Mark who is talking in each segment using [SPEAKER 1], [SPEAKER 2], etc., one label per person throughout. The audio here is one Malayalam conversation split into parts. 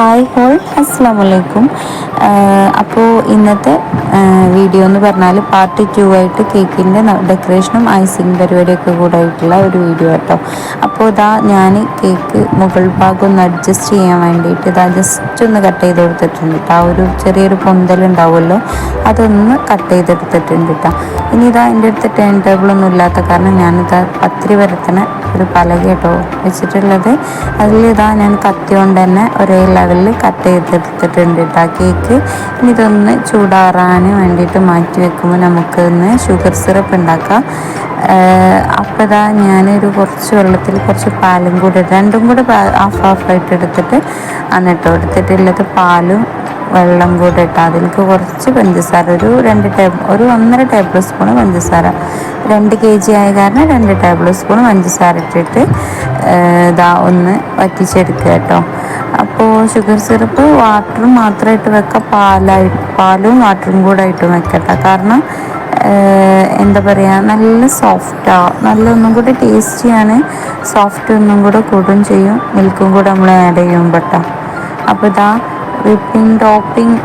[SPEAKER 1] ഹായ് ഹോൾ അസ്സാമലൈക്കും. അപ്പോൾ ഇന്നത്തെ വീഡിയോ എന്ന് പറഞ്ഞാൽ പാർട്ട് 2 ആയിട്ട് കേക്കിൻ്റെ ഡെക്കറേഷനും ഐസിങ് പരിപാടിയൊക്കെ കൂടെ ആയിട്ടുള്ള ഒരു വീഡിയോ കേട്ടോ. അപ്പോൾ ഇതാ ഞാൻ കേക്ക് മുകൾ ഭാഗം ഒന്ന് അഡ്ജസ്റ്റ് ചെയ്യാൻ വേണ്ടിയിട്ട് ഇതാ ജസ്റ്റ് ഒന്ന് കട്ട് ചെയ്ത് കൊടുത്തിട്ടുണ്ട് കേട്ടോ. ആ ഒരു ചെറിയൊരു പൊന്തലുണ്ടാവുമല്ലോ, അതൊന്ന് കട്ട് ചെയ്തെടുത്തിട്ടുണ്ട് കേട്ടോ. ഇനി ഇതാ എൻ്റെ അടുത്ത് ടേൺ ടേബിളൊന്നും ഇല്ലാത്ത കാരണം ഞാനിതാ പത്തിരി പരത്തണ ഒരു പലക കേട്ടോ വെച്ചിട്ടുള്ളത്. അതിലിതാ ഞാൻ കത്തി കൊണ്ട് തന്നെ ഒരേ ലെവലിൽ കട്ട് ചെയ്തെടുത്തിട്ടുണ്ട് കേട്ടോ കേക്ക്. ഇനി ഇതൊന്ന് ചൂടാറാൻ വേണ്ടിയിട്ട് മാറ്റി വെക്കുമ്പോൾ നമുക്കൊന്ന് ഷുഗർ സിറപ്പ് ഉണ്ടാക്കാം. അപ്പോൾ ഇതാ ഞാനൊരു കുറച്ച് വെള്ളത്തിൽ കുറച്ച് പാലും കൂടെ രണ്ടും കൂടെ ഹാഫ് എടുത്തിട്ട് എന്നിട്ട് എടുത്തിട്ടുള്ളത് പാലും വെള്ളം കൂടെ ഇട്ട് അതിലേക്ക് കുറച്ച് പഞ്ചസാര ഒരു 1.5 ടേബിൾ സ്പൂൺ പഞ്ചസാര, 2 kg ആയ കാരണം 2 ടേബിൾ സ്പൂൺ പഞ്ചസാര ഇട്ടിട്ട് ഇതാ ഒന്ന് വറ്റിച്ചെടുക്കുക കേട്ടോ. അപ്പോൾ ഷുഗർ സിറപ്പ് വാട്ടറും മാത്രമായിട്ട് വെക്കാം, പാലും വാട്ടറും കൂടെ ആയിട്ടും വെക്കട്ടെ. കാരണം എന്താ പറയുക, നല്ല സോഫ്റ്റാണ്, നല്ല ഒന്നും കൂടെ ടേസ്റ്റിയാണ്. സോഫ്റ്റ് ഒന്നും കൂടെ കൂടും ചെയ്യും മിൽക്കും കൂടെ നമ്മൾ ആഡ് ചെയ്യുമ്പോട്ടോ. അപ്പോൾ ഇതാ വിപ്പിംഗ് ടോപ്പിംഗ്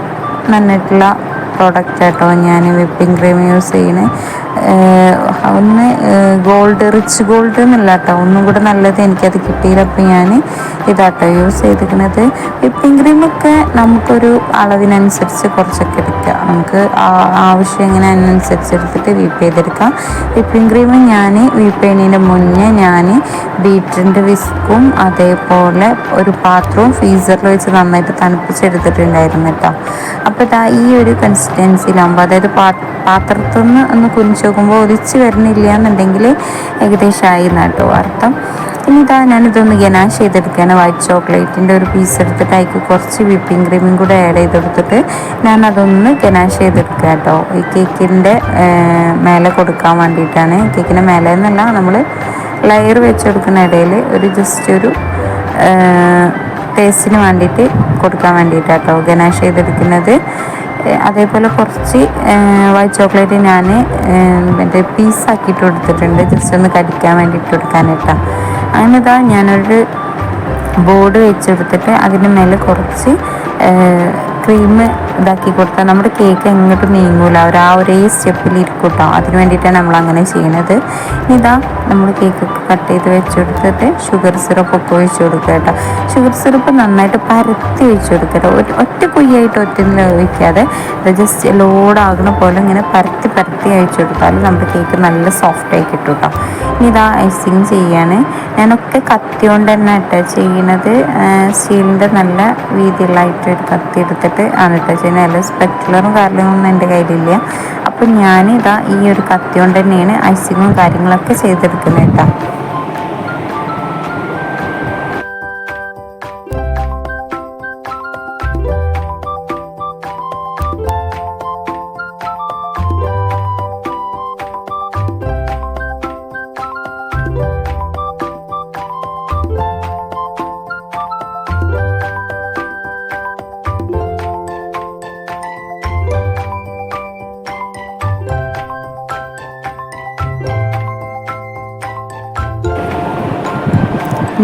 [SPEAKER 1] എന്നിട്ടുള്ള പ്രോഡക്റ്റ് കേട്ടോ ഞാൻ വിപ്പിംഗ് ക്രീം യൂസ് ചെയ്യണേ. ഒന്ന് റിച്ച് ഗോൾഡ് എന്നല്ല കേട്ടോ, ഒന്നും കൂടെ നല്ലത് എനിക്കത് കിട്ടിയില്ല. അപ്പോൾ ഞാൻ ഇതാട്ടോ യൂസ് ചെയ്തിരിക്കുന്നത്. വിപ്പിംഗ് ക്രീമൊക്കെ നമുക്കൊരു അളവിനനുസരിച്ച് കുറച്ചൊക്കെ എടുക്കുക, നമുക്ക് ആവശ്യം എങ്ങനെ അതിനനുസരിച്ച് എടുത്തിട്ട് വീപ്പ് ചെയ്തെടുക്കാം. വിപ്പിംഗ് ക്രീം ഞാൻ വീപ്പ് ചെയ്യുന്നതിൻ്റെ മുന്നേ ഞാൻ ബീറ്ററിൻ്റെ വിസ്കും അതേപോലെ ഒരു പാത്രവും ഫ്രീസറിൽ വെച്ച് നന്നായിട്ട് തണുപ്പിച്ചെടുത്തിട്ടുണ്ടായിരുന്നു കേട്ടോ. അപ്പോൾ ഇതാ ഈ ഒരു കൺസിസ്റ്റൻസിയിലാകുമ്പോൾ, അതായത് പാത്രത്തിൽ നിന്ന് ഒന്ന് കുനിച്ച് നോക്കുമ്പോൾ ഒലിച്ച് വരുന്നില്ല എന്നുണ്ടെങ്കിൽ ഏകദേശം ആയി കേട്ടോ അർത്ഥം. ഇനി ഇതാ ഞാനിതൊന്ന് ഗനാഷ് ചെയ്തെടുക്കുകയാണ്. വൈറ്റ് ചോക്ലേറ്റിൻ്റെ ഒരു പീസ് എടുത്തിട്ട് അതിലേക്ക് കുറച്ച് വിപ്പിംഗ് ക്രീമും കൂടെ ആഡ് ചെയ്ത് കൊടുത്തിട്ട് ഞാനതൊന്ന് ഗനാഷ് ചെയ്തെടുക്കുക കേട്ടോ. ഈ കേക്കിൻ്റെ മേലെ കൊടുക്കാൻ വേണ്ടിയിട്ടാണ്. കേക്കിൻ്റെ മേലെ എന്നല്ല, നമ്മൾ ലെയർ വെച്ച് കൊടുക്കുന്ന ഇടയിൽ ഒരു ജസ്റ്റ് ഒരു ടേസ്റ്റിന് വേണ്ടിയിട്ട് കൊടുക്കാൻ വേണ്ടിയിട്ടാണ് കേട്ടോ ഗനാഷ് ചെയ്തെടുക്കുന്നത്. അതേപോലെ കുറച്ച് വൈറ്റ് ചോക്ലേറ്റ് ഞാൻ മറ്റേ പീസാക്കിയിട്ട് കൊടുത്തിട്ടുണ്ട്, ജസ്റ്റ് ഒന്ന് കടിക്കാൻ വേണ്ടിയിട്ട് കൊടുക്കാനായിട്ടാണ്. അങ്ങനെ ഇതാ ഞാനൊരു ബോർഡ് വെച്ചെടുത്തിട്ട് അതിൻ്റെ മേലെ കുറച്ച് ക്രീം ഇതാക്കി കൊടുത്താൽ നമ്മുടെ കേക്ക് എങ്ങോട്ടും നീങ്ങൂല, ഒരേ സ്റ്റെപ്പിൽ ഇരിക്കും കേട്ടോ. അതിന് വേണ്ടിയിട്ടാണ് നമ്മൾ അങ്ങനെ ചെയ്യുന്നത്. ഇതാ നമ്മൾ കേക്കൊക്കെ കട്ട് ചെയ്ത് വെച്ചെടുത്തിട്ട് ഷുഗർ സിറപ്പൊക്കെ ഒഴിച്ച് കൊടുക്കുക കേട്ടോ. ഷുഗർ സിറപ്പ് നന്നായിട്ട് പരത്തി ഒഴിച്ച് കൊടുക്കുക കേട്ടോ. ഒറ്റ കുയ്യായിട്ട് ഒറ്റ ഒഴിക്കാതെ ജസ്റ്റ് ലോഡാകുന്ന പോലെ ഇങ്ങനെ പരത്തി അഴിച്ചു കൊടുത്താൽ നമ്മുടെ കേക്ക് നല്ല സോഫ്റ്റായി കിട്ടും കേട്ടോ. ഇനി ഇതാ ഐസിങ് ചെയ്യാണ്. ഞാനൊക്കെ കത്തി കൊണ്ട് തന്നെ കേട്ടോ ചെയ്യുന്നത്. സ്റ്റീലിൻ്റെ നല്ല വീതിയുള്ളതായിട്ട് ഒരു കത്തി എടുത്തിട്ട് ആണ് കേട്ടോ ചെയ്യുന്നത്. അല്ല സ്പെക്യുലറും കാര്യങ്ങളൊന്നും എൻ്റെ കയ്യിലില്ല. അപ്പം ഞാനിതാ ഈ ഒരു കത്തി കൊണ്ട് തന്നെയാണ് ഐസിങ്ങും കാര്യങ്ങളൊക്കെ ചെയ്തെടുക്കുന്നത് കേട്ടോ.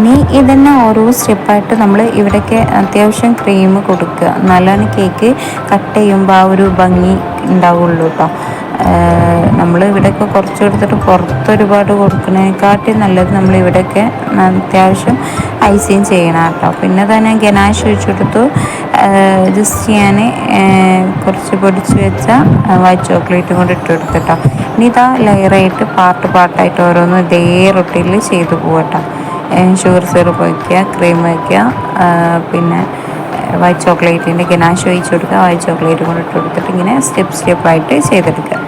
[SPEAKER 1] ഇനി ഇതന്നെ ഓരോ സ്റ്റെപ്പായിട്ട് നമ്മൾ ഇവിടെയൊക്കെ അത്യാവശ്യം ക്രീം കൊടുക്കുക, എന്നാലാണ് കേക്ക് കട്ട് ചെയ്യുമ്പോൾ ആ ഒരു ഭംഗി ഉണ്ടാവുള്ളൂ കേട്ടോ. നമ്മൾ ഇവിടെയൊക്കെ കുറച്ച് കൊടുത്തിട്ട് പുറത്തൊരുപാട് കൊടുക്കുന്നതിനെക്കാട്ടി നല്ലത് നമ്മൾ ഇവിടെയൊക്കെ അത്യാവശ്യം ഐസിങ് ചെയ്യണം കേട്ടോ. പിന്നെ തന്നെ ഗനാഷ് ഒഴിച്ചെടുത്തു. ജസ്റ്റ് ഞാൻ കുറച്ച് പൊടിച്ച് വെച്ച വൈറ്റ് ചോക്ലേറ്റും കൂടി ഇട്ട് കൊടുത്തിട്ടോ. ഇനി ഇതാ ലെയറായിട്ട് പാർട്ടായിട്ട് ഓരോന്നും ഇതേ റൊട്ടീനിൽ ചെയ്തു പോകട്ടോ. ഷുഗർ സിറപ്പ് വയ്ക്കുക, ക്രീം വയ്ക്കുക, പിന്നെ വൈറ്റ് ചോക്ലേറ്റിൻ്റെ ഗനാഷ് ഒഴിച്ച് കൊടുക്കുക, വൈറ്റ് ചോക്ലേറ്റ് കൂടെ ഇട്ട് കൊടുത്തിട്ട് ഇങ്ങനെ സ്റ്റെപ്പായിട്ട് ചെയ്തെടുക്കുക.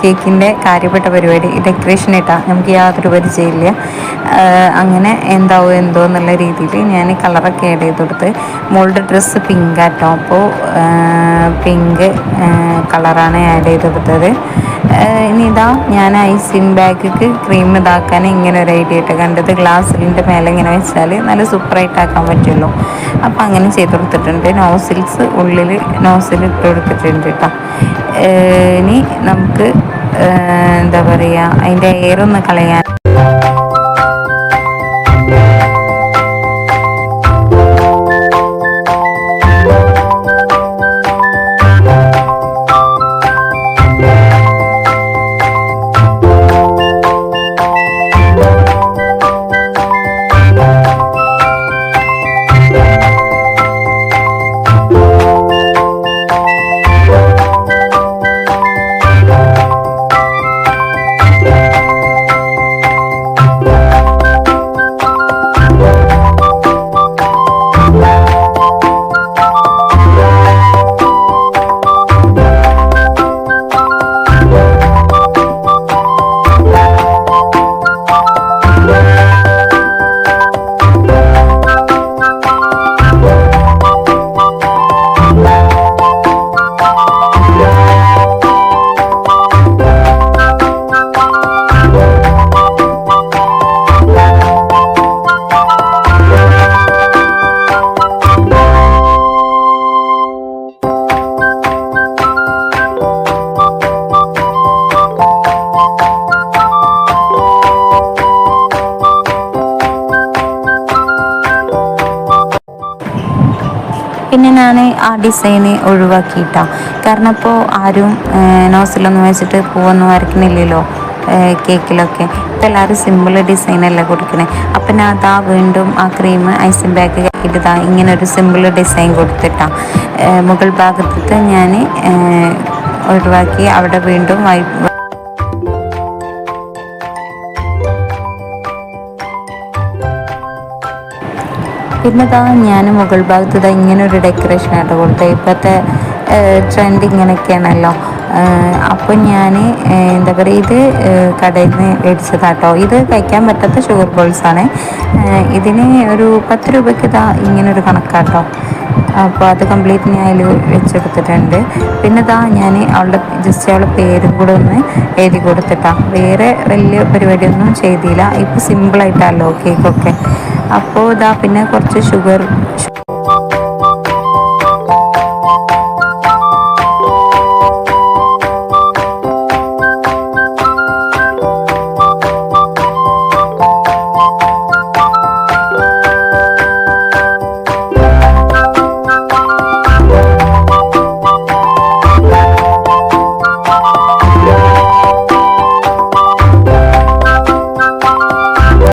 [SPEAKER 1] കേക്കിൻ്റെ കാര്യപ്പെട്ട പരിപാടി ഡെക്കറേഷൻ ഇട്ടാൽ നമുക്ക് യാതൊരു പരിചയമില്ല. അങ്ങനെ എന്താവോ എന്തോ എന്നുള്ള രീതിയിൽ ഞാൻ കളറൊക്കെ ആഡ് ചെയ്ത് കൊടുത്ത്. മോളുടെ ഡ്രസ്സ് പിങ്ക് ആട്ടോ, അപ്പോൾ പിങ്ക് കളറാണ് ആഡ് ചെയ്ത് കൊടുത്തത്. ഇനി ഇതാ ഞാൻ ഐസിങ് ബാഗിക്ക് ക്രീം ഇതാക്കാൻ ഇങ്ങനെ ഒരു ഐഡിയ ആയിട്ട് കണ്ടത്, ഗ്ലാസ്സിൻ്റെ മേലെ ഇങ്ങനെ വെച്ചാൽ നല്ല സൂപ്പറായിട്ട് ആക്കാൻ പറ്റുമല്ലോ. അപ്പോൾ അങ്ങനെ ചെയ്ത് കൊടുത്തിട്ടുണ്ട്. നോസിൽസ് ഉള്ളിൽ നോസിൽ ഇട്ട് കൊടുത്തിട്ടുണ്ട് കേട്ടോ. ഇനി നമുക്ക് എന്താ പറയുക, അതിൻ്റെ എയറൊന്ന് കളയാൻ പിന്നെ ഞാൻ ആ ഡിസൈന് ഒഴിവാക്കിയിട്ടാണ്. കാരണം ഇപ്പോൾ ആരും നോസിലൊന്നും വെച്ചിട്ട് പൂവൊന്നും വരയ്ക്കണില്ലല്ലോ കേക്കിലൊക്കെ. ഇപ്പോൾ എല്ലാവരും സിമ്പിൾ ഡിസൈനല്ലേ കൊടുക്കണേ. അപ്പം ഞാൻ അതാ വീണ്ടും ആ ക്രീം ഐസിങ് ബാഗ് ഇതാ ഇങ്ങനെ ഒരു സിമ്പിൾ ഡിസൈൻ കൊടുത്തിട്ടാണ് മുകൾ ഭാഗത്ത് ഞാൻ ഒഴിവാക്കി. അവിടെ വീണ്ടും പിന്നെ ഇതാ ഞാൻ മുകൾ ഭാഗത്ത് ഇതാ ഇങ്ങനെ ഒരു ഡെക്കറേഷൻ ആയിട്ട് കൊടുത്തത്. ഇപ്പോഴത്തെ ട്രെൻഡ് ഇങ്ങനെയൊക്കെയാണല്ലോ. അപ്പോൾ ഞാൻ എന്താ പറയുക, ഇത് കടയിൽ നിന്ന് മേടിച്ചതാട്ടോ. ഇത് കഴിക്കാൻ പറ്റാത്ത ഷുഗർ ബോൾസാണ്. ഇതിന് ഒരു 10 രൂപയ്ക്ക് ഇതാ ഇങ്ങനൊരു കണക്കാട്ടോ. അപ്പോൾ അത് കംപ്ലീറ്റ് ഞാൻ അതിൽ വെച്ചെടുത്തിട്ടുണ്ട്. പിന്നെ ഇതാ ഞാൻ ജസ്റ്റ് അവളുടെ പേരും കൂടെ ഒന്ന് എഴുതി കൊടുത്തിട്ടാണ്. വേറെ വലിയ പരിപാടിയൊന്നും ചെയ്തില്ല. ഇപ്പോൾ സിമ്പിളായിട്ടല്ലോ കേക്കൊക്കെ. അപ്പോൾ ഇതാ പിന്നെ കുറച്ച് ഷുഗർ